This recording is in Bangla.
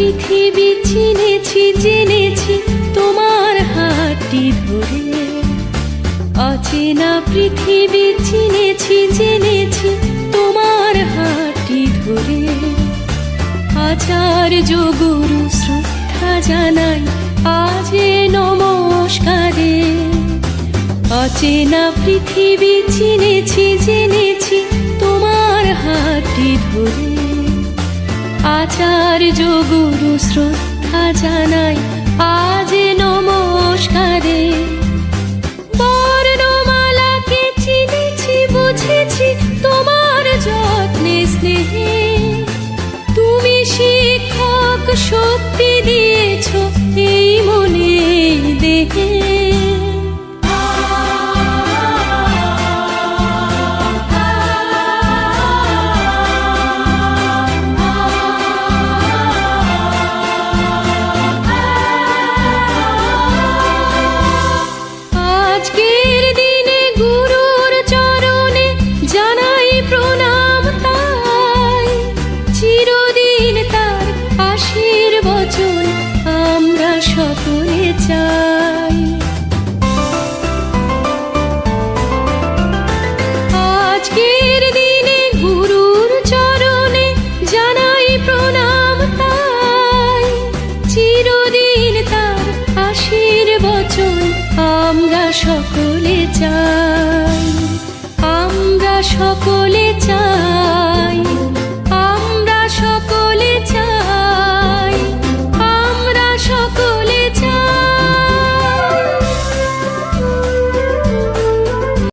পৃথিবী চিনেছি জেনেছি তোমার হাতটি ধরে। অচেনা পৃথিবী চিনেছি জেনেছি তোমার হাতটি ধরে। আচার্য গুরু শ্রদ্ধা জানাই আজ এ নমস্কারে। অচেনা পৃথিবী চিনেছি জেনেছি তোমার হাতটি ধরে। আচার্য গুরু শ্রদ্ধা জানাই আজ এ নমস্কারে। বর্ণমালাকে চিনেছি বুঝেছি তোমার যত্নে স্নেহে। তুমি শিক্ষক শক্তি দিয়েছ এই মনে দেহে। আজকের দিনে গুরুর চরণে জানাই প্রণাম তাই। চিরদিন তার আশীর্বচন আমরা সকলে চাই। আজকের দিনে গুরুর চরণে জানাই প্রণাম তাই। চিরদিন তার আশীর্বচন আমরা সকলে চাই। আমরা সকলে চাই।